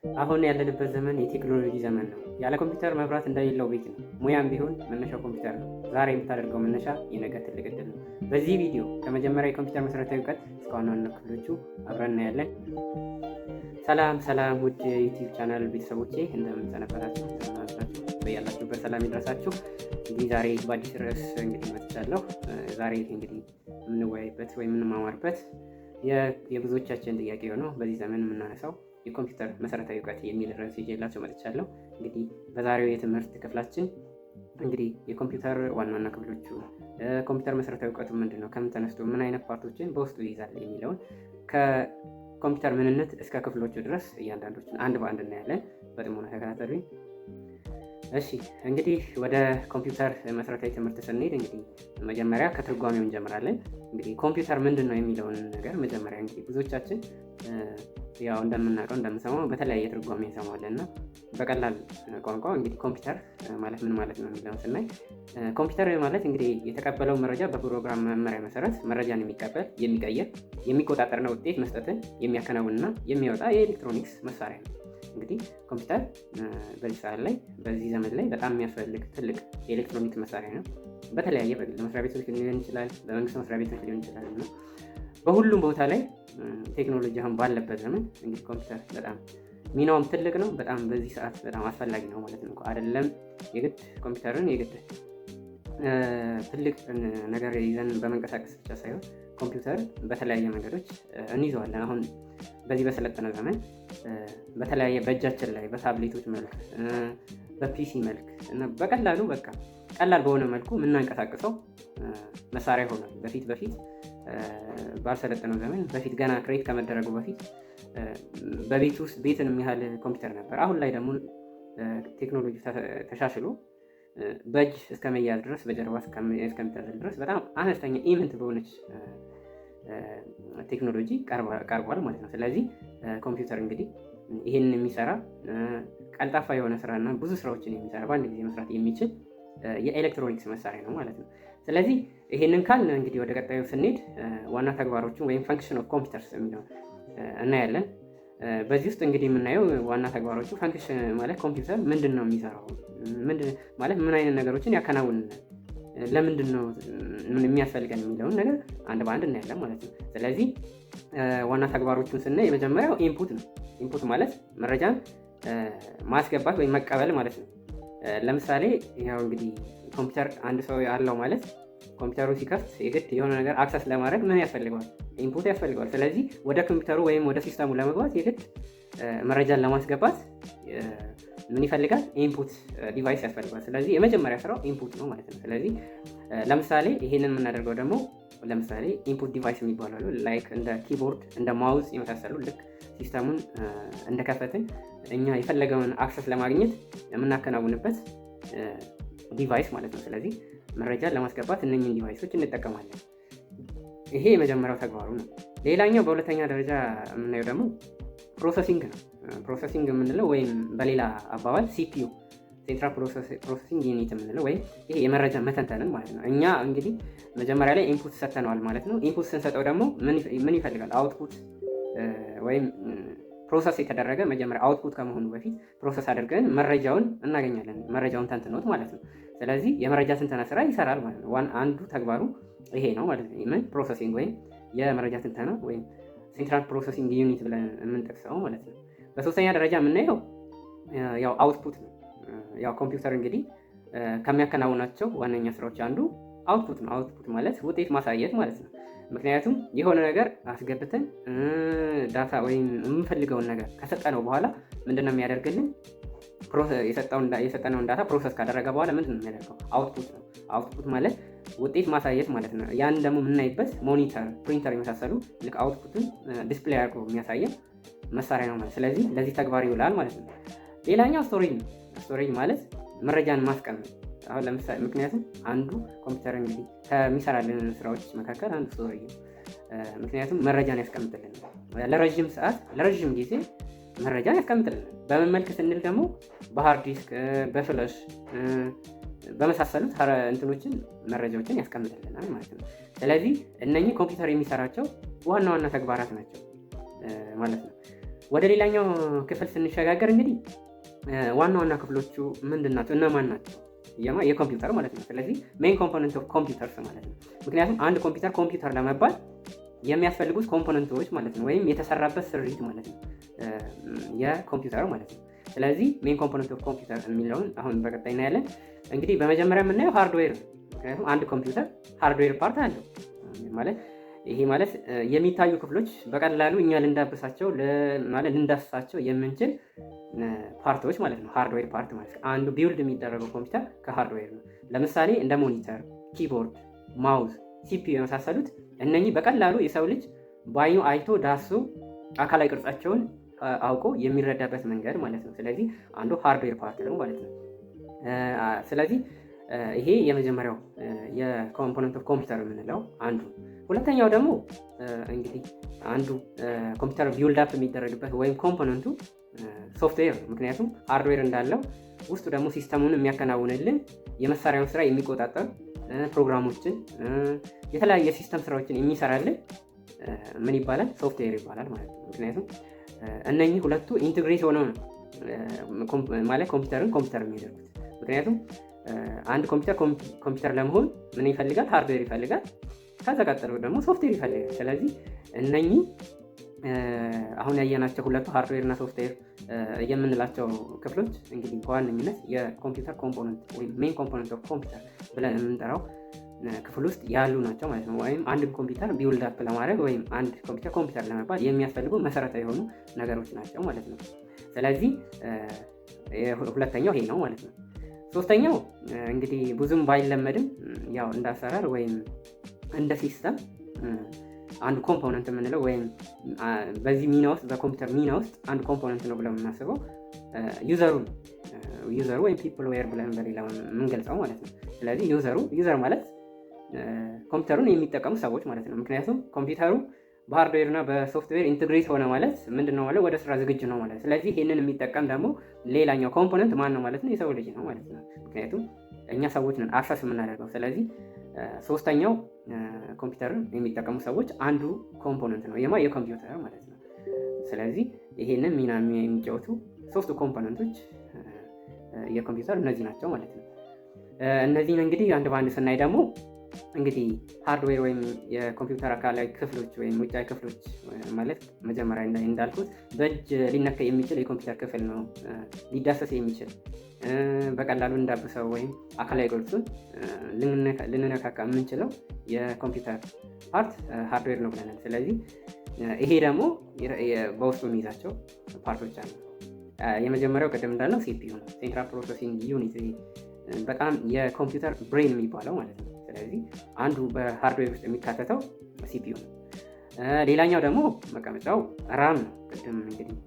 አሁን ያለንበት ዘመን የቴክኖሎጂ ዘመን ነው። ያለ ኮምፒውተር መብራት እንደሌለው ቤት ነው። ሙያም ቢሆን መነሻው ኮምፒውተር ነው። ዛሬ የምታደርገው መነሻ የነገ ትልቅ ዕድል ነው። በዚህ ቪዲዮ ከመጀመሪያ የኮምፒውተር መሰረታዊ እውቀት እስከ ዋና ዋና ክፍሎቹ አብረን እናያለን። ሰላም ውድ የዩቲዩብ ቻናል ቤተሰቦቼ እንደምን ሰነበታችሁ? በያላችሁበት ሰላም ይድረሳችሁ። እንግዲህ ዛሬ በአዲስ ርዕስ እንግዲህ መጥቻለሁ። ዛሬ እንግዲህ የምንወያይበት ወይም የምንማማርበት የብዙዎቻችን ጥያቄ የሆነው በዚህ ዘመን የምናነሳው የኮምፒውተር መሰረታዊ እውቀት የሚል ርዕስ ይዤላችሁ መጥቻለሁ። እንግዲህ በዛሬው የትምህርት ክፍላችን እንግዲህ የኮምፒውተር ዋና ዋና ክፍሎቹ፣ ኮምፒውተር መሰረታዊ እውቀቱ ምንድን ነው፣ ከምን ተነስቶ ምን አይነት ፓርቶችን በውስጡ ይይዛል የሚለውን ከኮምፒውተር ምንነት እስከ ክፍሎቹ ድረስ እያንዳንዶችን አንድ በአንድ እናያለን። በጥሞና ተከታተሉኝ። እሺ እንግዲህ ወደ ኮምፒውተር መሰረታዊ ትምህርት ስንሄድ እንግዲህ መጀመሪያ ከትርጓሜው እንጀምራለን። እንግዲህ ኮምፒውተር ምንድን ነው የሚለውን ነገር መጀመሪያ እንግዲህ ብዙዎቻችን ያው እንደምናውቀው እንደምንሰማው በተለያየ ትርጓሜ እንሰማዋለን እና በቀላል ቋንቋ እንግዲህ ኮምፒውተር ማለት ምን ማለት ነው የሚለውን ስናይ ኮምፒውተር ማለት እንግዲህ የተቀበለው መረጃ በፕሮግራም መመሪያ መሰረት መረጃን የሚቀበል፣ የሚቀይር፣ የሚቆጣጠርና ውጤት መስጠትን የሚያከናውንና የሚያወጣ የኤሌክትሮኒክስ መሳሪያ ነው። እንግዲህ ኮምፒውተር በዚህ ሰዓት ላይ በዚህ ዘመን ላይ በጣም የሚያስፈልግ ትልቅ የኤሌክትሮኒክስ መሳሪያ ነው። በተለያየ በግል መስሪያ ቤቶች ሊሆን ይችላል፣ በመንግስት መስሪያ ቤቶች ሊሆን ይችላል እና በሁሉም ቦታ ላይ ቴክኖሎጂ አሁን ባለበት ዘመን እንግዲህ ኮምፒውተር በጣም ሚናውም ትልቅ ነው። በጣም በዚህ ሰዓት በጣም አስፈላጊ ነው ማለት ነው። አይደለም የግድ ኮምፒውተርን የግድ ትልቅ ነገር ይዘን በመንቀሳቀስ ብቻ ሳይሆን ኮምፒውተር በተለያየ መንገዶች እንይዘዋለን። አሁን በዚህ በሰለጠነ ዘመን በተለያየ በእጃችን ላይ በታብሌቶች መልክ፣ በፒሲ መልክ እና በቀላሉ በቃ ቀላል በሆነ መልኩ የምናንቀሳቅሰው መሳሪያ ሆኗል። በፊት ባልሰለጠነው ዘመን በፊት ገና ክሬት ከመደረጉ በፊት በቤት ውስጥ ቤትን የሚያህል ኮምፒውተር ነበር። አሁን ላይ ደግሞ ቴክኖሎጂ ተሻሽሎ በእጅ እስከ መያዝ ድረስ በጀርባ እስከሚታዘል ድረስ በጣም አነስተኛ ኢምንት በሆነች ቴክኖሎጂ ቀርቧል ማለት ነው። ስለዚህ ኮምፒውተር እንግዲህ ይህንን የሚሰራ ቀልጣፋ የሆነ ስራና ብዙ ስራዎችን የሚሰራ በአንድ ጊዜ መስራት የሚችል የኤሌክትሮኒክስ መሳሪያ ነው ማለት ነው። ስለዚህ ይሄንን ካልን እንግዲህ ወደ ቀጣዩ ስንሄድ ዋና ተግባሮችን ወይም ፈንክሽን ኦፍ ኮምፒውተርስ የሚለው እናያለን። በዚህ ውስጥ እንግዲህ የምናየው ዋና ተግባሮቹ ፈንክሽን ማለት ኮምፒውተር ምንድን ነው የሚሰራው፣ ማለት ምን አይነት ነገሮችን ያከናውናል፣ ለምንድን ነው የሚያስፈልገን የሚለውን ነገር አንድ በአንድ እናያለን ማለት ነው። ስለዚህ ዋና ተግባሮቹን ስናይ የመጀመሪያው ኢንፑት ነው። ኢንፑት ማለት መረጃን ማስገባት ወይም መቀበል ማለት ነው። ለምሳሌ ያው እንግዲህ ኮምፒውተር አንድ ሰው አለው ማለት ኮምፒውተሩ ሲከፍት የግድ የሆነ ነገር አክሰስ ለማድረግ ምን ያስፈልገዋል? ኢንፑት ያስፈልገዋል። ስለዚህ ወደ ኮምፒውተሩ ወይም ወደ ሲስተሙ ለመግባት የግድ መረጃን ለማስገባት ምን ይፈልጋል? ኢንፑት ዲቫይስ ያስፈልገዋል። ስለዚህ የመጀመሪያ ስራው ኢንፑት ነው ማለት ነው። ስለዚህ ለምሳሌ ይሄንን የምናደርገው ደግሞ ለምሳሌ ኢንፑት ዲቫይስ የሚባሉ አሉ። ላይክ እንደ ኪቦርድ፣ እንደ ማውዝ የመሳሰሉ ልክ ሲስተሙን እንደከፈትን እኛ የፈለገውን አክሰስ ለማግኘት የምናከናውንበት ዲቫይስ ማለት ነው። ስለዚህ መረጃን ለማስገባት እነኝህን ዲቫይሶች እንጠቀማለን። ይሄ የመጀመሪያው ተግባሩ ነው። ሌላኛው በሁለተኛ ደረጃ የምናየው ደግሞ ፕሮሰሲንግ ነው። ፕሮሰሲንግ የምንለው ወይም በሌላ አባባል ሲፒዩ ሴንትራል ፕሮሰሲንግ ዩኒት የምንለው ወይም ይሄ የመረጃ መተንተንን ማለት ነው። እኛ እንግዲህ መጀመሪያ ላይ ኢንፑት ሰጥተነዋል ማለት ነው። ኢንፑት ስንሰጠው ደግሞ ምን ይፈልጋል? አውትፑት ወይም ፕሮሰስ የተደረገ መጀመሪያ አውትፑት ከመሆኑ በፊት ፕሮሰስ አድርገን መረጃውን እናገኛለን። መረጃውን ተንትኖት ማለት ነው። ስለዚህ የመረጃ ትንተና ስራ ይሰራል ማለት ነው። አንዱ ተግባሩ ይሄ ነው ማለት ነው። ምን ፕሮሰሲንግ ወይም የመረጃ ትንተና ወይም ሴንትራል ፕሮሰሲንግ ዩኒት ብለን የምንጠቅሰው ማለት ነው። በሶስተኛ ደረጃ የምናየው ያው አውትፑት ነው። ያው ኮምፒውተር እንግዲህ ከሚያከናውናቸው ዋነኛ ስራዎች አንዱ አውትፑት ነው። አውትፑት ማለት ውጤት ማሳየት ማለት ነው። ምክንያቱም የሆነ ነገር አስገብተን ዳታ ወይም የምንፈልገውን ነገር ከሰጠነው በኋላ ምንድን ነው የሚያደርግልን? የሰጠነውን ዳታ ፕሮሰስ ካደረገ በኋላ ምንድን ነው የሚያደርገው? አውትፑት ነው። አውትፑት ማለት ውጤት ማሳየት ማለት ነው። ያን ደግሞ የምናይበት ሞኒተር፣ ፕሪንተር የመሳሰሉ ልክ አውትፑትን ዲስፕሌይ አድርጎ የሚያሳየን መሳሪያ ነው ማለት። ስለዚህ ለዚህ ተግባር ይውላል ማለት ነው። ሌላኛው ስቶሬጅ ነው። ስቶሬጅ ማለት መረጃን ማስቀመጥ። አሁን ለምሳሌ ምክንያቱም አንዱ ኮምፒውተር እንግዲህ ከሚሰራልን ስራዎች መካከል አንዱ ስቶሬጅ ነው። ምክንያቱም መረጃን ያስቀምጥልን ለረዥም ሰዓት ለረዥም ጊዜ መረጃን ያስቀምጥልን። በምን መልክ ስንል ደግሞ በሃርድ ዲስክ፣ በፍለሽ በመሳሰሉት እንትኖችን መረጃዎችን ያስቀምጥልናል ማለት ነው። ስለዚህ እነኚህ ኮምፒውተር የሚሰራቸው ዋና ዋና ተግባራት ናቸው ማለት ነው። ወደ ሌላኛው ክፍል ስንሸጋገር እንግዲህ ዋና ዋና ክፍሎቹ ምንድን ናቸው? እነማን ናቸው? የኮምፒውተር ማለት ነው። ስለዚህ ሜን ኮምፖነንት ኦፍ ኮምፒውተርስ ማለት ነው። ምክንያቱም አንድ ኮምፒውተር ለመባል የሚያስፈልጉት ኮምፖነንቶች ማለት ነው፣ ወይም የተሰራበት ስሪት ማለት ነው የኮምፒውተር ማለት ነው። ስለዚህ ሜን ኮምፖነንት ኦፍ ኮምፒውተር የሚለውን አሁን በቀጣይ እናያለን። እንግዲህ በመጀመሪያ የምናየው ሃርድዌር ነው። ምክንያቱም አንድ ኮምፒውተር ሃርድዌር ፓርት አለው ማለት ይሄ ማለት የሚታዩ ክፍሎች በቀላሉ እኛ ልንዳብሳቸው ልንዳስሳቸው የምንችል ፓርቶች ማለት ነው። ሃርድዌር ፓርት ማለት አንዱ ቢውልድ የሚደረገው ኮምፒውተር ከሃርድዌር ነው። ለምሳሌ እንደ ሞኒተር፣ ኪቦርድ፣ ማውዝ፣ ሲፒዩ የመሳሰሉት እነኚህ በቀላሉ የሰው ልጅ በአይኑ አይቶ ዳሶ አካላዊ ቅርጻቸውን አውቆ የሚረዳበት መንገድ ማለት ነው። ስለዚህ አንዱ ሃርድዌር ፓርት ነው ማለት ነው። ስለዚህ ይሄ የመጀመሪያው የኮምፖነንት ኦፍ ኮምፒውተር የምንለው አንዱ። ሁለተኛው ደግሞ እንግዲህ አንዱ ኮምፒውተር ቢውልድ አፕ የሚደረግበት ወይም ኮምፖነንቱ ሶፍትዌር፣ ምክንያቱም ሃርድዌር እንዳለው ውስጡ ደግሞ ሲስተሙን የሚያከናውንልን የመሳሪያውን ስራ የሚቆጣጠር ፕሮግራሞችን የተለያየ ሲስተም ስራዎችን የሚሰራልን ምን ይባላል? ሶፍትዌር ይባላል ማለት ነው። ምክንያቱም እነኚህ ሁለቱ ኢንቴግሬት ሆነው ነው ማለት ኮምፒውተር የሚያደርጉት። ምክንያቱም አንድ ኮምፒውተር ለመሆን ምን ይፈልጋል? ሃርድዌር ይፈልጋል። ከዛ ቀጥሎ ደግሞ ሶፍትዌር ይፈልጋል። ስለዚህ እነኚህ አሁን ያየናቸው ሁለቱ ሃርድዌር እና ሶፍትዌር የምንላቸው ክፍሎች እንግዲህ በዋነኝነት የኮምፒውተር ኮምፖነንት ወይም ሜን ኮምፖነንት ኦፍ ኮምፒውተር ብለን የምንጠራው ክፍል ውስጥ ያሉ ናቸው ማለት ነው። ወይም አንድ ኮምፒውተር ቢውልድ አፕ ለማድረግ ወይም አንድ ኮምፒውተር ለመባል የሚያስፈልጉ መሰረታዊ የሆኑ ነገሮች ናቸው ማለት ነው። ስለዚህ ሁለተኛው ይሄ ነው ማለት ነው። ሶስተኛው እንግዲህ ብዙም ባይለመድም ያው እንደ አሰራር ወይም እንደ ሲስተም አንድ ኮምፖነንት የምንለው ወይም በዚህ ሚና ውስጥ በኮምፒውተር ሚና ውስጥ አንድ ኮምፖነንት ነው ብለን የምናስበው ዩዘሩ ወይም ፒፕል ዌር ብለን በሌላ የምንገልጸው ማለት ነው። ስለዚህ ዩዘር ማለት ኮምፒውተሩን የሚጠቀሙ ሰዎች ማለት ነው። ምክንያቱም ኮምፒውተሩ በሃርድዌር እና በሶፍትዌር ኢንቴግሬት ሆነ ማለት ምንድነው ማለት ወደ ስራ ዝግጁ ነው ማለት። ስለዚህ ይህንን የሚጠቀም ደግሞ ሌላኛው ኮምፖነንት ማን ነው ማለት ነው? የሰው ልጅ ነው ማለት ነው። ምክንያቱም እኛ ሰዎች ነን አክሰስ የምናደርገው። ስለዚህ ሶስተኛው ኮምፒውተርን የሚጠቀሙ ሰዎች አንዱ ኮምፖነንት ነው የኮምፒውተር ማለት ነው። ስለዚህ ይሄንን ሚና የሚጫወቱ ሶስቱ ኮምፖነንቶች የኮምፒውተር እነዚህ ናቸው ማለት ነው። እነዚህን እንግዲህ አንድ በአንድ ስናይ ደግሞ እንግዲህ ሃርድዌር ወይም የኮምፒውተር አካላዊ ክፍሎች ወይም ውጫዊ ክፍሎች ማለት መጀመሪያ እንዳልኩት በእጅ ሊነካ የሚችል የኮምፒውተር ክፍል ነው። ሊዳሰስ የሚችል በቀላሉ እንዳብሰው ወይም አካላዊ ቅርጹን ልንነካካ የምንችለው የኮምፒውተር ፓርት ሃርድዌር ነው ብለናል። ስለዚህ ይሄ ደግሞ በውስጡ የሚይዛቸው ፓርቶች አሉ። የመጀመሪያው ቅድም እንዳልነው ሲፒዩ ነው፣ ሴንትራል ፕሮሰሲንግ ዩኒት፣ በጣም የኮምፒውተር ብሬን የሚባለው ማለት ነው። ስለዚህ አንዱ በሃርድዌር ውስጥ የሚካተተው ሲፒዩ ነው። ሌላኛው ደግሞ መቀመጫው ራም ነው። ቅድም እንግዲህ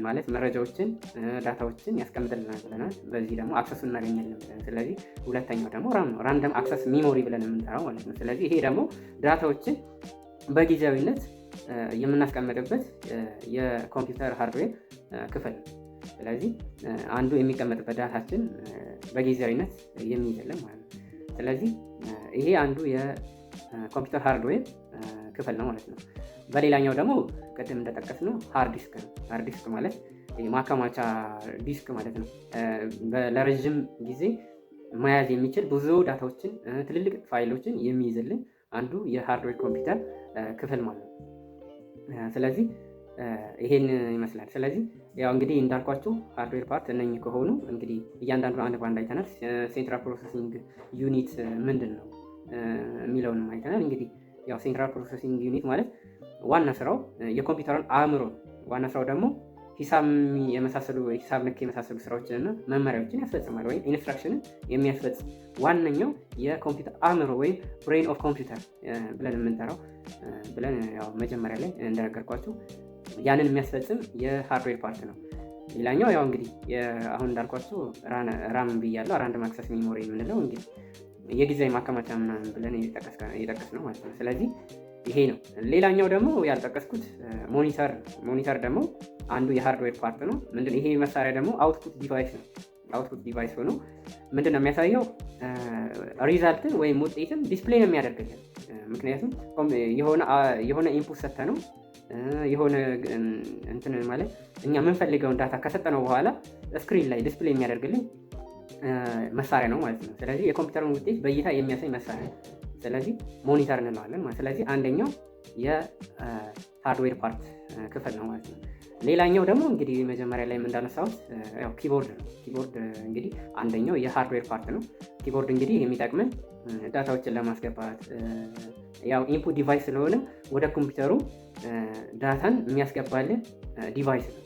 ማለት መረጃዎችን ዳታዎችን ያስቀምጥልናል ብለናል። በዚህ ደግሞ አክሰሱን እናገኛለን ብለን። ስለዚህ ሁለተኛው ደግሞ ራም ነው። ራም ደግሞ አክሰስ ሚሞሪ ብለን የምንጠራው ማለት ነው። ስለዚህ ይሄ ደግሞ ዳታዎችን በጊዜያዊነት የምናስቀምጥበት የኮምፒውተር ሃርድዌር ክፍል ነው። ስለዚህ አንዱ የሚቀመጥበት ዳታችን በጊዜያዊነት የሚይዝልን ማለት ነው። ስለዚህ ይሄ አንዱ የኮምፒውተር ሃርድዌር ክፍል ነው ማለት ነው። በሌላኛው ደግሞ ቅድም እንደጠቀስነው ሃርድ ዲስክ ነው። ሃርድ ዲስክ ማለት ማከማቻ ዲስክ ማለት ነው። ለረዥም ጊዜ መያዝ የሚችል ብዙ ዳታዎችን ትልልቅ ፋይሎችን የሚይዝልን አንዱ የሃርድዌር ኮምፒውተር ክፍል ማለት ነው። ስለዚህ ይሄን ይመስላል። ስለዚህ ያው እንግዲህ እንዳልኳችሁ ሃርድዌር ፓርት እነኚህ ከሆኑ እንግዲህ እያንዳንዱ አንድ ባንድ አይተናል። ሴንትራል ፕሮሰሲንግ ዩኒት ምንድን ነው የሚለውንም አይተናል። እንግዲህ ያው ሴንትራል ፕሮሰሲንግ ዩኒት ማለት ዋና ስራው የኮምፒውተሩን አእምሮ ነው። ዋና ስራው ደግሞ ሂሳብ ነክ የመሳሰሉ ስራዎችንና መመሪያዎችን ያስፈጽማል ወይም ኢንስትራክሽንን የሚያስፈጽም ዋነኛው የኮምፒውተር አእምሮ ወይም ብሬን ኦፍ ኮምፒውተር ብለን የምንጠራው ብለን ያው መጀመሪያ ላይ እንደነገርኳችሁ ያንን የሚያስፈጽም የሃርድዌር ፓርት ነው። ሌላኛው ያው እንግዲህ አሁን እንዳልኳችሁ ራም ብያለሁ። ራንደም አክሰስ ሚሞሪ የምንለው እንግዲህ የጊዜያዊ ማከማቻ ምናምን ብለን የጠቀስ ነው ማለት ነው። ስለዚህ ይሄ ነው። ሌላኛው ደግሞ ያልጠቀስኩት ሞኒተር ደግሞ አንዱ የሃርድዌር ፓርት ነው። ምንድን ይሄ መሳሪያ ደግሞ አውትፑት ዲቫይስ ሆኖ ምንድን ነው የሚያሳየው? ሪዛልትን ወይም ውጤትን ዲስፕሌይ ነው የሚያደርግልን። ምክንያቱም የሆነ ኢንፑት ሰጥተ ነው የሆነ እንትን ማለት እኛ የምንፈልገውን ዳታ ከሰጠነው በኋላ ስክሪን ላይ ዲስፕሌይ የሚያደርግልን መሳሪያ ነው ማለት ነው። ስለዚህ የኮምፒውተሩን ውጤት በእይታ የሚያሳይ መሳሪያ፣ ስለዚህ ሞኒተር እንለዋለን ማለት። ስለዚህ አንደኛው የሃርድዌር ፓርት ክፍል ነው ማለት ነው። ሌላኛው ደግሞ እንግዲህ መጀመሪያ ላይ እንዳነሳሁት ያው ኪቦርድ ነው። ኪቦርድ እንግዲህ አንደኛው የሃርድዌር ፓርት ነው። ኪቦርድ እንግዲህ የሚጠቅመን ዳታዎችን ለማስገባት ያው ኢንፑት ዲቫይስ ስለሆነ ወደ ኮምፒውተሩ ዳታን የሚያስገባልን ዲቫይስ ነው።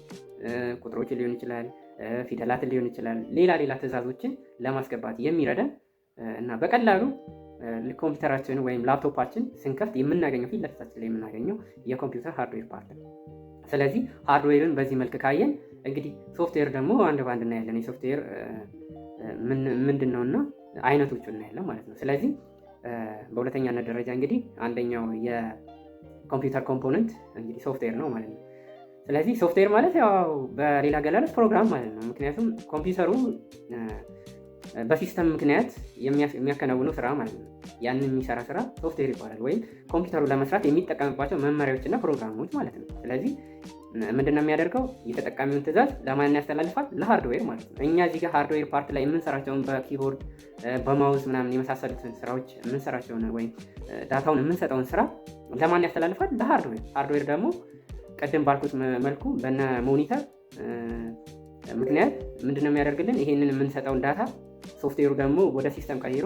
ቁጥሮችን ሊሆን ይችላል፣ ፊደላትን ሊሆን ይችላል፣ ሌላ ትዕዛዞችን ለማስገባት የሚረዳን እና በቀላሉ ኮምፒውተራችን ወይም ላፕቶፓችን ስንከፍት የምናገኘው ፊት ለፊታችን ላይ የምናገኘው የኮምፒውተር ሃርድዌር ፓርት ነው። ስለዚህ ሃርድዌርን በዚህ መልክ ካየን እንግዲህ ሶፍትዌር ደግሞ አንድ ባንድ እናያለን። የሶፍትዌር ምንድን ነው እና አይነቶቹ እናያለን ማለት ነው። ስለዚህ በሁለተኛነት ደረጃ እንግዲህ አንደኛው የኮምፒውተር ኮምፖነንት እንግዲህ ሶፍትዌር ነው ማለት ነው። ስለዚህ ሶፍትዌር ማለት ያው በሌላ አገላለጽ ፕሮግራም ማለት ነው። ምክንያቱም ኮምፒውተሩ በሲስተም ምክንያት የሚያከናውነው ስራ ማለት ነው። ያንን የሚሰራ ስራ ሶፍትዌር ይባላል፣ ወይም ኮምፒውተሩ ለመስራት የሚጠቀምባቸው መመሪያዎችና ፕሮግራሞች ማለት ነው። ስለዚህ ምንድነው የሚያደርገው? የተጠቃሚውን ትዕዛዝ ለማን ያስተላልፋል? ለሃርድዌር ማለት ነው። እኛ እዚህ ጋር ሃርድዌር ፓርት ላይ የምንሰራቸውን በኪቦርድ በማውዝ ምናምን የመሳሰሉትን ስራዎች የምንሰራቸውን ወይም ዳታውን የምንሰጠውን ስራ ለማን ያስተላልፋል? ለሃርድዌር። ሃርድዌር ደግሞ ቀደም ባልኩት መልኩ በነ ሞኒተር ምክንያት ምንድነው የሚያደርግልን? ይሄንን የምንሰጠውን ዳታ ሶፍትዌሩ ደግሞ ወደ ሲስተም ቀይሮ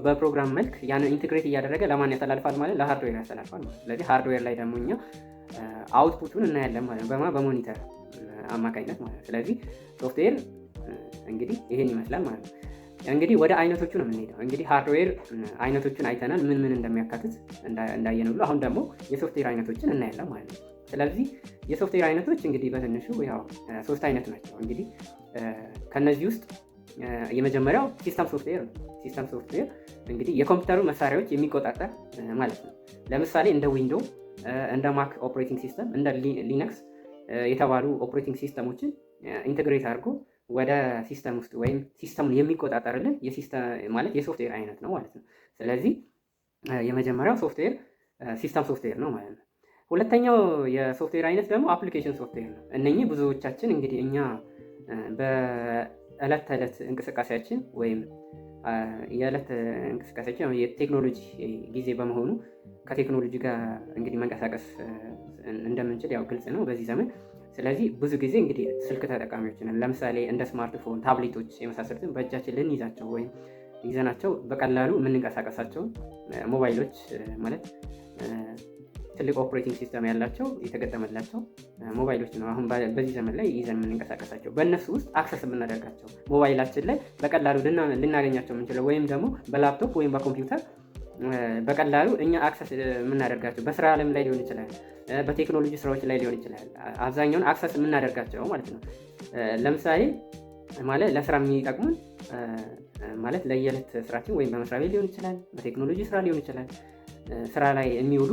በፕሮግራም መልክ ያንን ኢንቴግሬት እያደረገ ለማን ያስተላልፋል ማለት? ለሃርድዌር ያስተላልፋል ማለት። ስለዚህ ሃርድዌር ላይ ደግሞ እኛ አውትፑቱን እናያለን ማለት ነው፣ በሞኒተር አማካኝነት ማለት ነው። ስለዚህ ሶፍትዌር እንግዲህ ይሄን ይመስላል ማለት ነው። እንግዲህ ወደ አይነቶቹ ነው የምንሄደው። እንግዲህ ሃርድዌር አይነቶቹን አይተናል፣ ምን እንደሚያካትት እንዳየን ሁሉ አሁን ደግሞ የሶፍትዌር አይነቶችን እናያለን ማለት ነው። ስለዚህ የሶፍትዌር አይነቶች እንግዲህ በትንሹ ያው 3 አይነት ናቸው። እንግዲህ ከነዚህ ውስጥ የመጀመሪያው ሲስተም ሶፍትዌር ነው። ሲስተም ሶፍትዌር እንግዲህ የኮምፒውተሩ መሳሪያዎች የሚቆጣጠር ማለት ነው። ለምሳሌ እንደ ዊንዶው፣ እንደ ማክ ኦፕሬቲንግ ሲስተም፣ እንደ ሊነክስ የተባሉ ኦፕሬቲንግ ሲስተሞችን ኢንቴግሬት አድርጎ ወደ ሲስተም ውስጥ ወይም ሲስተሙን የሚቆጣጠርልን ማለት የሶፍትዌር አይነት ነው ማለት ነው። ስለዚህ የመጀመሪያው ሶፍትዌር ሲስተም ሶፍትዌር ነው ማለት ነው። ሁለተኛው የሶፍትዌር አይነት ደግሞ አፕሊኬሽን ሶፍትዌር ነው። እነኚህ ብዙዎቻችን እንግዲህ እኛ በዕለት ተዕለት እንቅስቃሴያችን ወይም የዕለት እንቅስቃሴያችን የቴክኖሎጂ ጊዜ በመሆኑ ከቴክኖሎጂ ጋር እንግዲህ መንቀሳቀስ እንደምንችል ያው ግልጽ ነው በዚህ ዘመን። ስለዚህ ብዙ ጊዜ እንግዲህ ስልክ ተጠቃሚዎች ነን። ለምሳሌ እንደ ስማርትፎን፣ ታብሌቶች የመሳሰሉትን በእጃችን ልንይዛቸው ወይም ይዘናቸው በቀላሉ የምንንቀሳቀሳቸው ሞባይሎች ማለት ትልቅ ኦፕሬቲንግ ሲስተም ያላቸው የተገጠመላቸው ሞባይሎች ነው አሁን በዚህ ዘመን ላይ ይዘን የምንንቀሳቀሳቸው። በእነሱ ውስጥ አክሰስ የምናደርጋቸው ሞባይላችን ላይ በቀላሉ ልናገኛቸው የምንችለው ወይም ደግሞ በላፕቶፕ ወይም በኮምፒውተር በቀላሉ እኛ አክሰስ የምናደርጋቸው በስራ ዓለም ላይ ሊሆን ይችላል፣ በቴክኖሎጂ ስራዎች ላይ ሊሆን ይችላል። አብዛኛውን አክሰስ የምናደርጋቸው ማለት ነው። ለምሳሌ ማለት ለስራ የሚጠቅሙን ማለት ለየዕለት ስራችን ወይም በመስሪያ ቤት ሊሆን ይችላል፣ በቴክኖሎጂ ስራ ሊሆን ይችላል፣ ስራ ላይ የሚውሉ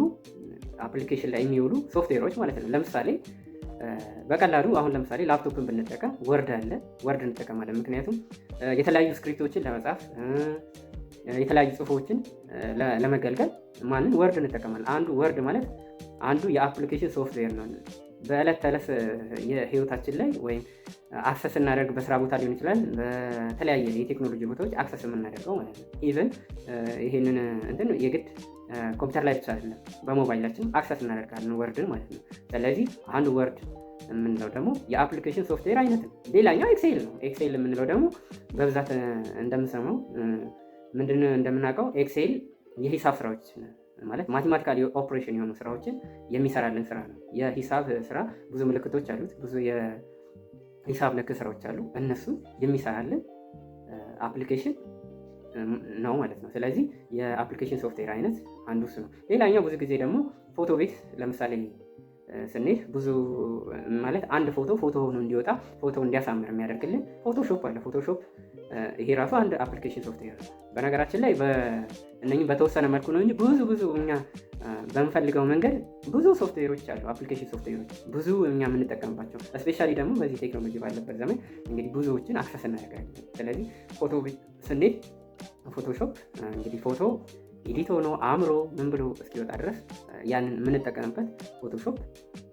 አፕሊኬሽን ላይ የሚውሉ ሶፍትዌሮች ማለት ነው። ለምሳሌ በቀላሉ አሁን ለምሳሌ ላፕቶፕን ብንጠቀም ወርድ አለ፣ ወርድ እንጠቀማለን። ምክንያቱም የተለያዩ ስክሪፕቶችን ለመጻፍ የተለያዩ ጽሁፎችን ለመገልገል ማንን ወርድ እንጠቀማለን። አንዱ ወርድ ማለት አንዱ የአፕሊኬሽን ሶፍትዌር ነው። በዕለት ተዕለት የህይወታችን ላይ ወይም አክሰስ እናደርግ በስራ ቦታ ሊሆን ይችላል፣ በተለያየ የቴክኖሎጂ ቦታዎች አክሰስ የምናደርገው ማለት ነው። ኢቨን ይሄንን እንትን የግድ ኮምፒውተር ላይ ብቻ አይደለም፣ በሞባይላችን አክሰስ እናደርጋለን ወርድን ማለት ነው። ስለዚህ አንዱ ወርድ የምንለው ደግሞ የአፕሊኬሽን ሶፍትዌር አይነት ነው። ሌላኛው ኤክሴል ነው። ኤክሴል የምንለው ደግሞ በብዛት እንደምንሰማው ምንድን እንደምናውቀው ኤክሴል የሂሳብ ስራዎች ማለት ማቴማቲካል ኦፕሬሽን የሆኑ ስራዎችን የሚሰራልን ስራ ነው። የሂሳብ ስራ ብዙ ምልክቶች አሉት፣ ብዙ የሂሳብ ነክ ስራዎች አሉ። እነሱ የሚሰራልን አፕሊኬሽን ነው ማለት ነው። ስለዚህ የአፕሊኬሽን ሶፍትዌር አይነት አንዱ እሱ ነው። ሌላኛው ብዙ ጊዜ ደግሞ ፎቶ ቤት ለምሳሌ ስንሄድ ብዙ ማለት አንድ ፎቶ ሆኖ እንዲወጣ ፎቶ እንዲያሳምር የሚያደርግልን ፎቶሾፕ አለ። ፎቶሾፕ ይሄ ራሱ አንድ አፕሊኬሽን ሶፍትዌር ነው። በነገራችን ላይ እነኚህ በተወሰነ መልኩ ነው እንጂ ብዙ እኛ በምፈልገው መንገድ ብዙ ሶፍትዌሮች አሉ፣ አፕሊኬሽን ሶፍትዌሮች ብዙ እኛ የምንጠቀምባቸው። እስፔሻሊ ደግሞ በዚህ ቴክኖሎጂ ባለበት ዘመን እንግዲህ ብዙዎችን አክሰስ እናደርጋለን። ስለዚህ ፎቶ ስንሄድ ፎቶሾፕ እንግዲህ ፎቶ ኤዲት ሆኖ አምሮ ምን ብሎ እስኪወጣ ድረስ ያንን የምንጠቀምበት ፎቶሾፕ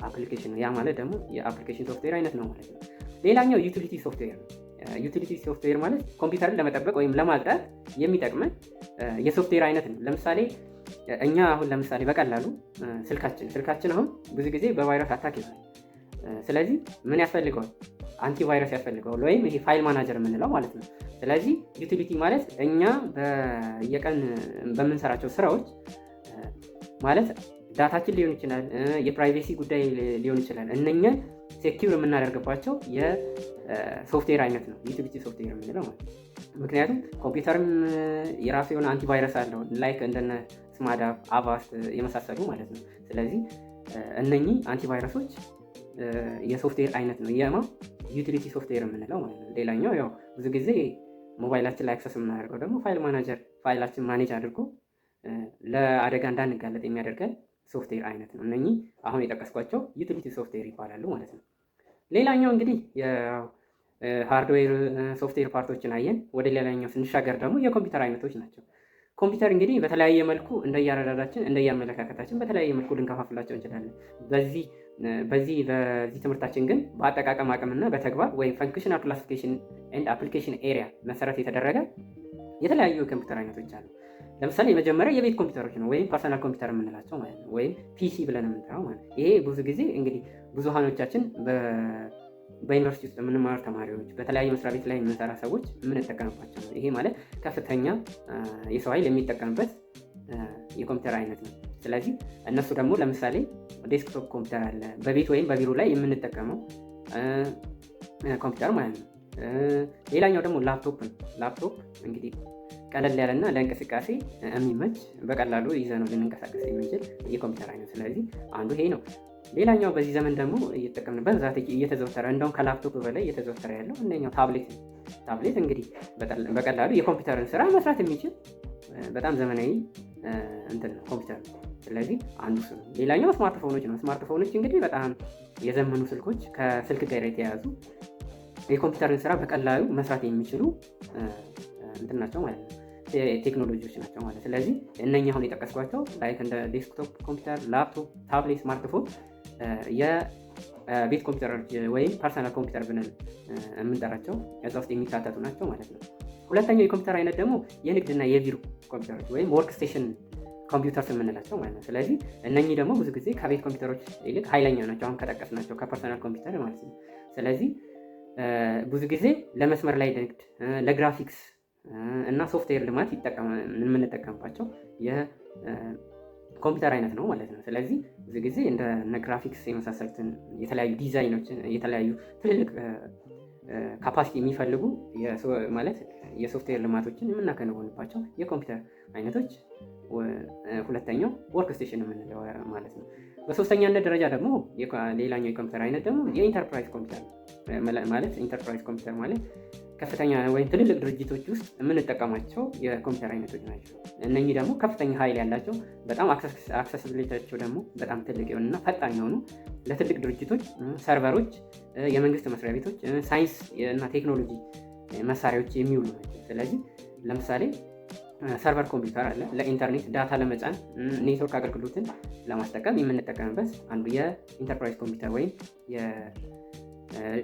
አፕሊኬሽን ነው። ያ ማለት ደግሞ የአፕሊኬሽን ሶፍትዌር አይነት ነው ማለት ነው። ሌላኛው ዩቲሊቲ ሶፍትዌር ነው። ዩቲሊቲ ሶፍትዌር ማለት ኮምፒውተርን ለመጠበቅ ወይም ለማጽዳት የሚጠቅመን የሶፍትዌር አይነት ነው። ለምሳሌ እኛ አሁን ለምሳሌ በቀላሉ ስልካችን አሁን ብዙ ጊዜ በቫይረስ አታክ ይሆናል። ስለዚህ ምን ያስፈልገዋል? አንቲቫይረስ ያስፈልገዋል፣ ወይም ይሄ ፋይል ማናጀር የምንለው ማለት ነው። ስለዚህ ዩቲሊቲ ማለት እኛ በየቀን በምንሰራቸው ስራዎች ማለት ዳታችን ሊሆን ይችላል፣ የፕራይቬሲ ጉዳይ ሊሆን ይችላል። እነኛን ሴኪውር የምናደርግባቸው የሶፍትዌር አይነት ነው ዩቲሊቲ ሶፍትዌር የምንለው ማለት ነው። ምክንያቱም ኮምፒውተርም የራሱ የሆነ አንቲቫይረስ አለው ላይክ እንደነ ስማዳፕ፣ አቫስት የመሳሰሉ ማለት ነው። ስለዚህ እነኚህ አንቲቫይረሶች የሶፍትዌር አይነት ነው ዩቲሊቲ ሶፍትዌር የምንለው ማለት ነው። ሌላኛው ያው ብዙ ጊዜ ሞባይላችን ላይ አክሰስ የምናደርገው ደግሞ ፋይል ማናጀር ፋይላችን ማኔጅ አድርጎ ለአደጋ እንዳንጋለጥ የሚያደርገን ሶፍትዌር አይነት ነው። እነኚህ አሁን የጠቀስኳቸው ዩቲሊቲ ሶፍትዌር ይባላሉ ማለት ነው። ሌላኛው እንግዲህ የሃርድዌር ሶፍትዌር ፓርቶችን አየን። ወደ ሌላኛው ስንሻገር ደግሞ የኮምፒውተር አይነቶች ናቸው። ኮምፒውተር እንግዲህ በተለያየ መልኩ እንደየአረዳዳችን እንደየአመለካከታችን በተለያየ መልኩ ልንከፋፍላቸው እንችላለን። በዚህ ትምህርታችን ግን በአጠቃቀም አቅምና በተግባር ወይም ፈንክሽናል ክላሲፊኬሽን ኤንድ አፕሊኬሽን ኤሪያ መሰረት የተደረገ የተለያዩ የኮምፒውተር አይነቶች አሉ። ለምሳሌ የመጀመሪያ የቤት ኮምፒውተሮች ነው ወይም ፐርሰናል ኮምፒውተር የምንላቸው ማለት ነው፣ ወይም ፒሲ ብለን የምንጠራው ማለት ነው። ይሄ ብዙ ጊዜ እንግዲህ ብዙሃኖቻችን በዩኒቨርሲቲ ውስጥ የምንማሩ ተማሪዎች፣ በተለያዩ መስሪያ ቤት ላይ የምንሰራ ሰዎች የምንጠቀምባቸው ነው። ይሄ ማለት ከፍተኛ የሰው ኃይል የሚጠቀምበት የኮምፒውተር አይነት ነው። ስለዚህ እነሱ ደግሞ ለምሳሌ ዴስክቶፕ ኮምፒውተር አለ፣ በቤት ወይም በቢሮ ላይ የምንጠቀመው ኮምፒውተር ማለት ነው። ሌላኛው ደግሞ ላፕቶፕ ነው። ላፕቶፕ እንግዲህ ቀለል ያለና ለእንቅስቃሴ የሚመች በቀላሉ ይዘነው ልንንቀሳቀስ የምንችል የኮምፒውተር አይነት፣ ስለዚህ አንዱ ይሄ ነው። ሌላኛው በዚህ ዘመን ደግሞ እየተጠቀምንበት በዛት እየተዘወተረ እንደውም ከላፕቶፕ በላይ እየተዘወተረ ያለው አንደኛው ታብሌት ነው። ታብሌት እንግዲህ በቀላሉ የኮምፒውተርን ስራ መስራት የሚችል በጣም ዘመናዊ እንትን ነው ኮምፒውተር ነው። ስለዚህ አንዱ እሱ ነው። ሌላኛው ስማርትፎኖች ነው። ስማርትፎኖች እንግዲህ በጣም የዘመኑ ስልኮች ከስልክ ጋር የተያያዙ የኮምፒውተርን ስራ በቀላሉ መስራት የሚችሉ እንትን ናቸው ማለት ነው፣ ቴክኖሎጂዎች ናቸው ማለት። ስለዚህ እነኛ አሁን የጠቀስኳቸው ላይክ እንደ ዴስክቶፕ ኮምፒውተር፣ ላፕቶፕ፣ ታብሌት፣ ስማርትፎን የቤት ኮምፒውተሮች ወይም ፐርሰናል ኮምፒውተር ብለን የምንጠራቸው እዛ ውስጥ የሚካተቱ ናቸው ማለት ነው። ሁለተኛው የኮምፒውተር አይነት ደግሞ የንግድና የቢሮ ኮምፒውተሮች ወይም ወርክ ስቴሽን ኮምፒውተርስ የምንላቸው ማለት ነው። ስለዚህ እነኚህ ደግሞ ብዙ ጊዜ ከቤት ኮምፒውተሮች ይልቅ ኃይለኛ ናቸው፣ አሁን ከጠቀስናቸው ከፐርሰናል ኮምፒውተር ማለት ነው። ስለዚህ ብዙ ጊዜ ለመስመር ላይ ንግድ፣ ለግራፊክስ እና ሶፍትዌር ልማት የምንጠቀምባቸው የኮምፒውተር አይነት ነው ማለት ነው። ስለዚህ ብዙ ጊዜ እንደ ግራፊክስ የመሳሰሉትን የተለያዩ ዲዛይኖችን የተለያዩ ትልልቅ ካፓሲቲ የሚፈልጉ ማለት የሶፍትዌር ልማቶችን የምናከናውንባቸው የኮምፒውተር አይነቶች ሁለተኛው ወርክ ስቴሽን የምንለው ማለት ነው። በሶስተኛነት ደረጃ ደግሞ ሌላኛው የኮምፒውተር አይነት ደግሞ የኢንተርፕራይዝ ኮምፒውተር ማለት ኢንተርፕራይዝ ኮምፒውተር ማለት ከፍተኛ ወይም ትልልቅ ድርጅቶች ውስጥ የምንጠቀማቸው የኮምፒውተር አይነቶች ናቸው። እነኚህ ደግሞ ከፍተኛ ኃይል ያላቸው በጣም አክሰሲቢሊቲያቸው ደግሞ በጣም ትልቅ የሆኑና ፈጣን የሆኑ ለትልቅ ድርጅቶች፣ ሰርቨሮች፣ የመንግስት መስሪያ ቤቶች፣ ሳይንስ እና ቴክኖሎጂ መሳሪያዎች የሚውሉ ናቸው። ስለዚህ ለምሳሌ ሰርቨር ኮምፒውተር አለ፣ ለኢንተርኔት ዳታ ለመጫን ኔትወርክ አገልግሎትን ለማስጠቀም የምንጠቀምበት አንዱ የኢንተርፕራይዝ ኮምፒውተር ወይም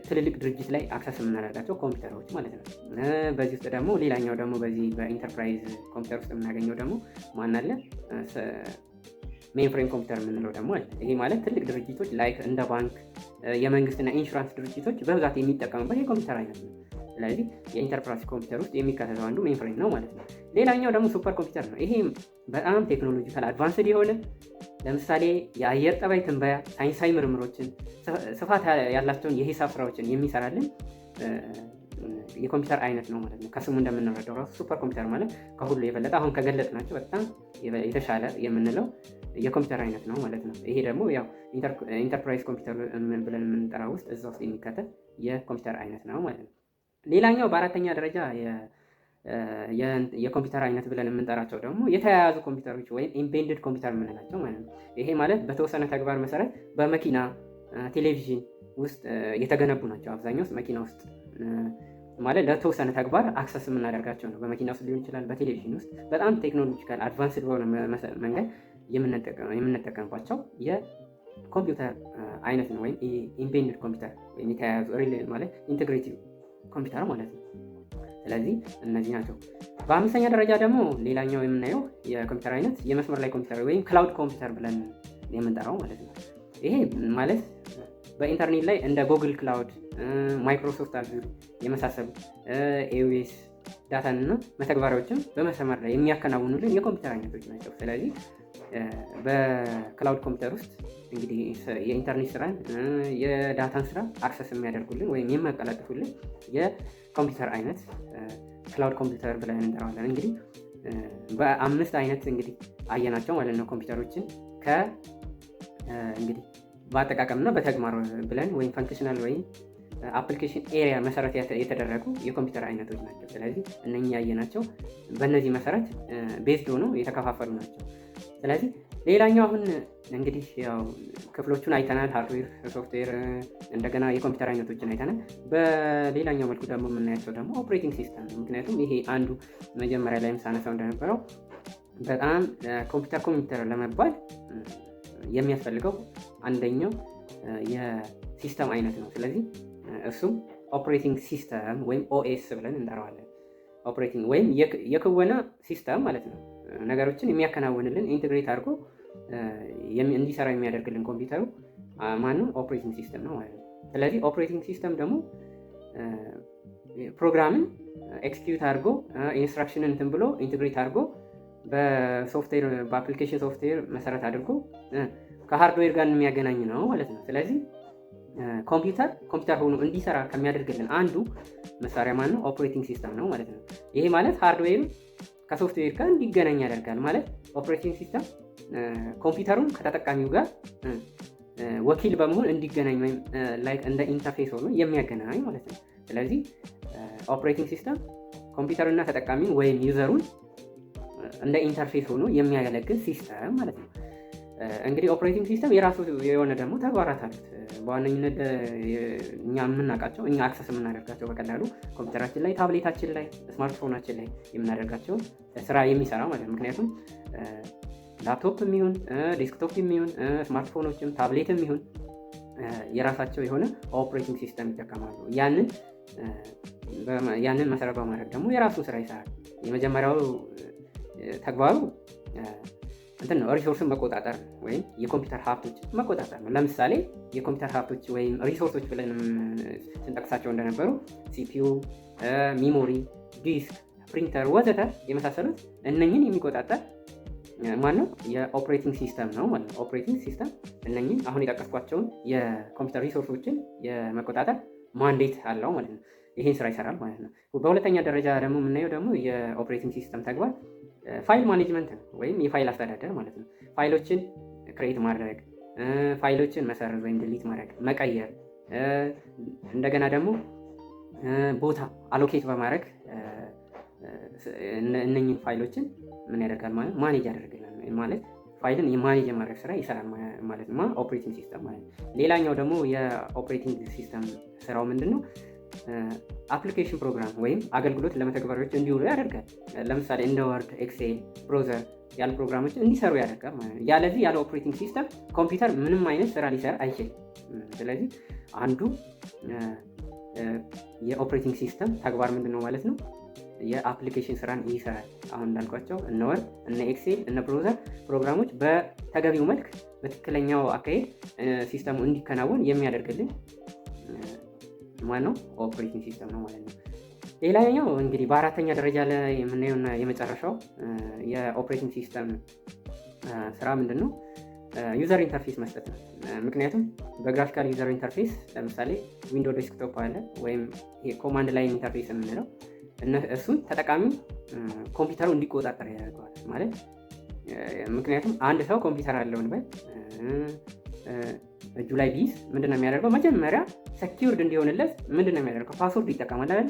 ትልልቅ ድርጅት ላይ አክሰስ የምናደርጋቸው ኮምፒውተሮች ማለት ነው። በዚህ ውስጥ ደግሞ ሌላኛው ደግሞ በዚህ በኢንተርፕራይዝ ኮምፒውተር ውስጥ የምናገኘው ደግሞ ማን አለ? ሜንፍሬም ኮምፒውተር የምንለው ደግሞ አለ። ይሄ ማለት ትልቅ ድርጅቶች ላይክ እንደ ባንክ፣ የመንግስትና ኢንሹራንስ ድርጅቶች በብዛት የሚጠቀሙበት የኮምፒውተር አይነት ነው። ስለዚህ የኢንተርፕራይዝ ኮምፒውተር ውስጥ የሚካተተው አንዱ ሜንፍሬም ነው ማለት ነው። ሌላኛው ደግሞ ሱፐር ኮምፒውተር ነው። ይሄ በጣም ቴክኖሎጂካል አድቫንስድ የሆነ ለምሳሌ የአየር ጠባይ ትንበያ፣ ሳይንሳዊ ምርምሮችን፣ ስፋት ያላቸውን የሂሳብ ስራዎችን የሚሰራልን የኮምፒውተር አይነት ነው ማለት ነው። ከስሙ እንደምንረዳው ራሱ ሱፐር ኮምፒውተር ማለት ከሁሉ የበለጠ አሁን ከገለጽናቸው በጣም የተሻለ የምንለው የኮምፒውተር አይነት ነው ማለት ነው። ይሄ ደግሞ ያው ኢንተርፕራይዝ ኮምፒውተር ብለን የምንጠራው ውስጥ እዛ ውስጥ የሚካተት የኮምፒውተር አይነት ነው ማለት ነው። ሌላኛው በአራተኛ ደረጃ የኮምፒውተር አይነት ብለን የምንጠራቸው ደግሞ የተያያዙ ኮምፒውተሮች ወይም ኢምቤድድ ኮምፒውተር የምንላቸው ማለት ነው። ይሄ ማለት በተወሰነ ተግባር መሰረት በመኪና ቴሌቪዥን ውስጥ የተገነቡ ናቸው። አብዛኛው መኪና ውስጥ ማለት ለተወሰነ ተግባር አክሰስ የምናደርጋቸው ነው። በመኪና ውስጥ ሊሆን ይችላል፣ በቴሌቪዥን ውስጥ በጣም ቴክኖሎጂካል አድቫንስድ በሆነ መንገድ የምንጠቀምባቸው የኮምፒውተር አይነት ነው። ወይም ኢምቤድድ ኮምፒውተር ወይም የተያያዙ ማለት ኢንቴግሬቲቭ ኮምፒውተር ማለት ነው። ስለዚህ እነዚህ ናቸው። በአምስተኛ ደረጃ ደግሞ ሌላኛው የምናየው የኮምፒውተር አይነት የመስመር ላይ ኮምፒውተር ወይም ክላውድ ኮምፒውተር ብለን የምንጠራው ማለት ነው። ይሄ ማለት በኢንተርኔት ላይ እንደ ጉግል ክላውድ፣ ማይክሮሶፍት አዙር የመሳሰሉ ኤዊኤስ ዳታን እና መተግበሪያዎችን በመስመር ላይ የሚያከናውኑልን የኮምፒውተር አይነቶች ናቸው። ስለዚህ በክላውድ ኮምፒውተር ውስጥ እንግዲህ የኢንተርኔት ስራን የዳታን ስራ አክሰስ የሚያደርጉልን ወይም የሚያቀላጥፉልን የኮምፒውተር አይነት ክላውድ ኮምፒውተር ብለን እንጠራዋለን። እንግዲህ በአምስት አይነት እንግዲህ አየናቸው ማለት ነው። ኮምፒውተሮችን እንግዲህ በአጠቃቀምና በተግባር ብለን ወይም ፈንክሽናል ወይም አፕሊኬሽን ኤሪያ መሰረት የተደረጉ የኮምፒውተር አይነቶች ናቸው። ስለዚህ እነኚህ ያየናቸው በእነዚህ መሰረት ቤዝድ ሆነው የተከፋፈሉ ናቸው። ስለዚህ ሌላኛው አሁን እንግዲህ ያው ክፍሎቹን አይተናል፣ ሃርድዌር፣ ሶፍትዌር፣ እንደገና የኮምፒውተር አይነቶችን አይተናል። በሌላኛው መልኩ ደግሞ የምናያቸው ደግሞ ኦፕሬቲንግ ሲስተም ነው። ምክንያቱም ይሄ አንዱ መጀመሪያ ላይም ሳነሳው እንደነበረው በጣም ኮምፒውተር ለመባል የሚያስፈልገው አንደኛው የሲስተም አይነት ነው። ስለዚህ እሱም ኦፕሬቲንግ ሲስተም ወይም ኦኤስ ብለን እንጠራዋለን። ኦፕሬቲንግ ወይም የክወና ሲስተም ማለት ነው። ነገሮችን የሚያከናውንልን ኢንቴግሬት አድርጎ እንዲሰራ የሚያደርግልን ኮምፒውተሩ ማነው? ኦፕሬቲንግ ሲስተም ነው ማለት ነው። ስለዚህ ኦፕሬቲንግ ሲስተም ደግሞ ፕሮግራምን ኤክስኪዩት አድርጎ ኢንስትራክሽንን እንትን ብሎ ኢንቴግሬት አድርጎ በሶፍትዌር በአፕሊኬሽን ሶፍትዌር መሰረት አድርጎ ከሃርድዌር ጋር የሚያገናኝ ነው ማለት ነው። ስለዚህ ኮምፒውተር ሆኖ እንዲሰራ ከሚያደርግልን አንዱ መሳሪያ ማነው? ኦፕሬቲንግ ሲስተም ነው ማለት ነው። ይሄ ማለት ሃርድዌር ከሶፍትዌር ጋር እንዲገናኝ ያደርጋል ማለት ኦፕሬቲንግ ሲስተም ኮምፒውተሩን ከተጠቃሚው ጋር ወኪል በመሆን እንዲገናኝ ወይም ላይክ እንደ ኢንተርፌስ ሆኖ የሚያገናኝ ማለት ነው። ስለዚህ ኦፕሬቲንግ ሲስተም ኮምፒውተርና ተጠቃሚውን ወይም ዩዘሩን እንደ ኢንተርፌስ ሆኖ የሚያገለግል ሲስተም ማለት ነው። እንግዲህ ኦፕሬቲንግ ሲስተም የራሱ የሆነ ደግሞ ተግባራት አሉት። በዋነኝነት እኛ የምናውቃቸው እኛ አክሰስ የምናደርጋቸው በቀላሉ ኮምፒውተራችን ላይ፣ ታብሌታችን ላይ፣ ስማርትፎናችን ላይ የምናደርጋቸው ስራ የሚሰራ ማለት ነው። ምክንያቱም ላፕቶፕ የሚሆን ዴስክቶፕ የሚሆን ስማርትፎኖችም ታብሌትም የሚሆን የራሳቸው የሆነ ኦፕሬቲንግ ሲስተም ይጠቀማሉ። ያንን መሰረት በማድረግ ደግሞ የራሱን ስራ ይሰራል። የመጀመሪያው ተግባሩ እንትን ነው፣ ሪሶርስን መቆጣጠር ወይም የኮምፒውተር ሀብቶችን መቆጣጠር ነው። ለምሳሌ የኮምፒውተር ሀብቶች ወይም ሪሶርሶች ብለን ስንጠቅሳቸው እንደነበሩ ሲፒዩ፣ ሚሞሪ፣ ዲስክ፣ ፕሪንተር ወዘተ የመሳሰሉት እነኝን የሚቆጣጠር ማነው? የኦፕሬቲንግ ሲስተም ነው ማለት ነው። ኦፕሬቲንግ ሲስተም እነኝን አሁን የጠቀስኳቸውን የኮምፒውተር ሪሶርሶችን የመቆጣጠር ማንዴት አለው ማለት ነው። ይህን ስራ ይሰራል ማለት ነው። በሁለተኛ ደረጃ ደግሞ የምናየው ደግሞ የኦፕሬቲንግ ሲስተም ተግባር ፋይል ማኔጅመንት ነው ወይም የፋይል አስተዳደር ማለት ነው። ፋይሎችን ክሬት ማድረግ፣ ፋይሎችን መሰረዝ ወይም ድሊት ማድረግ፣ መቀየር፣ እንደገና ደግሞ ቦታ አሎኬት በማድረግ እነኝህ ፋይሎችን ምን ያደርጋል ማለት ማኔጅ ያደርግልናል ማለት ፋይልን የማኔጅ የማድረግ ስራ ይሰራል ማለት ነው ኦፕሬቲንግ ሲስተም ማለት ነው። ሌላኛው ደግሞ የኦፕሬቲንግ ሲስተም ስራው ምንድን ነው? አፕሊኬሽን ፕሮግራም ወይም አገልግሎት ለመተግበሪያዎች እንዲውሉ ያደርጋል። ለምሳሌ እንደ ወርድ፣ ኤክሴል፣ ብሮዘር ያሉ ፕሮግራሞች እንዲሰሩ ያደርጋል ማለት ነው። ያለዚህ ያለ ኦፕሬቲንግ ሲስተም ኮምፒውተር ምንም አይነት ስራ ሊሰራ አይችልም። ስለዚህ አንዱ የኦፕሬቲንግ ሲስተም ተግባር ምንድን ነው ማለት ነው? የአፕሊኬሽን ስራን ይሰራል። አሁን እንዳልኳቸው እነ ወርድ፣ እነ ኤክሴል፣ እነ ብሮዘር ፕሮግራሞች በተገቢው መልክ በትክክለኛው አካሄድ ሲስተሙ እንዲከናወን የሚያደርግልን ማነው? ኦፕሬቲንግ ሲስተም ነው ማለት ነው። ሌላኛው እንግዲህ በአራተኛ ደረጃ ላይ የምናየውና የመጨረሻው የኦፕሬቲንግ ሲስተም ስራ ምንድን ነው? ዩዘር ኢንተርፌስ መስጠት ነው። ምክንያቱም በግራፊካል ዩዘር ኢንተርፌስ ለምሳሌ ዊንዶ ዴስክቶፕ አለ ወይም ኮማንድ ላይን ኢንተርፌስ የምንለው እሱን ተጠቃሚው ኮምፒውተሩ እንዲቆጣጠር ያደርገዋል ማለት ምክንያቱም አንድ ሰው ኮምፒውተር አለው እንበል እጁ ላይ ቢይዝ ምንድነው የሚያደርገው? መጀመሪያ ሰኪውርድ እንዲሆንለት ምንድነው የሚያደርገው? ፓስወርድ ይጠቀማል አይደል?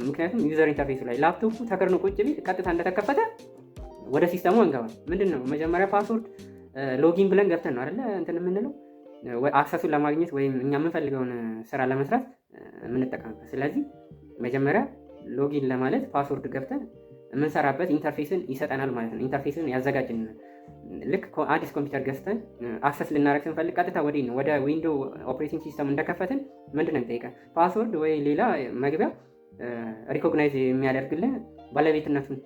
ምክንያቱም ዩዘር ኢንተርፌሱ ላይ ላፕቶፑ ተከርኖ ቁጭ ቢል ቀጥታ እንደተከፈተ ወደ ሲስተሙ አንገባም። ምንድነው መጀመሪያ ፓስወርድ ሎጊን ብለን ገብተን ነው አይደል እንትን የምንለው አክሰሱን ለማግኘት ወይም እኛ የምንፈልገውን ስራ ለመስራት የምንጠቀምበት። ስለዚህ መጀመሪያ ሎጊን ለማለት ፓስወርድ ገብተን የምንሰራበት ኢንተርፌስን ይሰጠናል ማለት ነው። ኢንተርፌስን ያዘጋጅልናል። ልክ አዲስ ኮምፒውተር ገዝተን አክሰስ ልናደርግ ስንፈልግ ቀጥታ ወዲህ ነው ወደ ዊንዶው ኦፕሬቲንግ ሲስተም እንደከፈትን ምንድን ነው የሚጠይቀን? ፓስወርድ ወይ ሌላ መግቢያ ሪኮግናይዝ የሚያደርግልን ባለቤትነቱን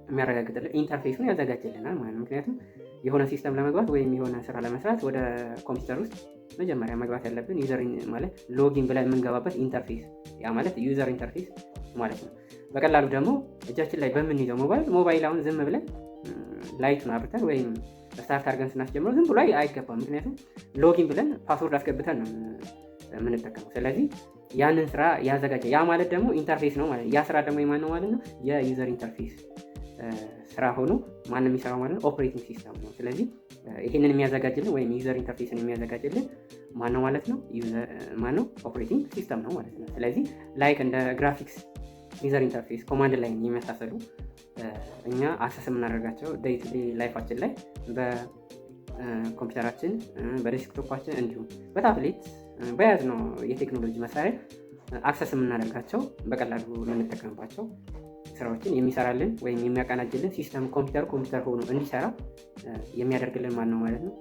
የሚያረጋግጥልን ኢንተርፌሱን ያዘጋጅልናል ማለት ነው። ምክንያቱም የሆነ ሲስተም ለመግባት ወይም የሆነ ስራ ለመስራት ወደ ኮምፒውተር ውስጥ መጀመሪያ መግባት ያለብን ዩዘር ማለት ሎጊን ብለን የምንገባበት ኢንተርፌስ፣ ያ ማለት ዩዘር ኢንተርፌስ ማለት ነው። በቀላሉ ደግሞ እጃችን ላይ በምንይዘው ሞባይል አሁን ዝም ብለን ላይቱን አብርተን ወይም ስታርት አድርገን ስናስጀምረው ዝም ብሎ አይገባም። ምክንያቱም ሎጊን ብለን ፓስወርድ አስገብተን ነው የምንጠቀመው። ስለዚህ ያንን ስራ ያዘጋጀ፣ ያ ማለት ደግሞ ኢንተርፌስ ነው ማለት ነው። ያ ስራ ደግሞ የማን ነው ማለት ነው? የዩዘር ኢንተርፌስ ስራ ሆኖ ማን የሚሰራው ማለት ነው? ኦፕሬቲንግ ሲስተም ነው። ስለዚህ ይሄንን የሚያዘጋጅልን ወይም ዩዘር ኢንተርፌስን የሚያዘጋጅልን ማን ነው ማለት ነው? ማን ነው? ኦፕሬቲንግ ሲስተም ነው ማለት ነው። ስለዚህ ላይክ እንደ ግራፊክስ ዩዘር ኢንተርፌስ፣ ኮማንድ ላይን የሚመሳሰሉ እኛ አክሰስ የምናደርጋቸው ዴይ ቱ ዴይ ላይፋችን ላይ በኮምፒውተራችን፣ በዴስክቶፓችን እንዲሁም በታብሌት በያዝነው የቴክኖሎጂ መሳሪያ አክሰስ የምናደርጋቸው በቀላሉ የምንጠቀምባቸው ስራዎችን የሚሰራልን ወይም የሚያቀናጅልን ሲስተም ኮምፒውተር ሆኖ እንዲሰራ የሚያደርግልን ማን ነው ማለት ነው?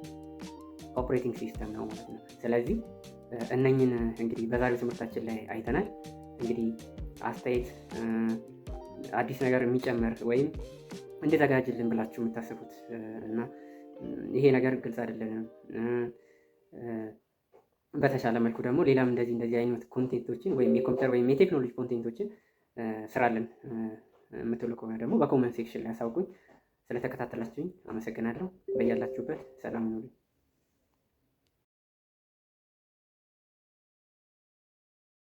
ኦፕሬቲንግ ሲስተም ነው ማለት ነው። ስለዚህ እነኝን እንግዲህ በዛሬው ትምህርታችን ላይ አይተናል። እንግዲህ አስተያየት፣ አዲስ ነገር የሚጨመር ወይም እንዲዘጋጅልን ብላችሁ የምታስቡት እና ይሄ ነገር ግልጽ አይደለንም፣ በተሻለ መልኩ ደግሞ ሌላም እንደዚህ አይነት ኮንቴንቶችን ወይም የኮምፒውተር ወይም የቴክኖሎጂ ኮንቴንቶችን ስራልን የምትሉ ከሆነ ደግሞ በኮመንት ሴክሽን ላይ አሳውቁኝ። ስለተከታተላችሁኝ አመሰግናለሁ። በያላችሁበት ሰላም ሁኑ።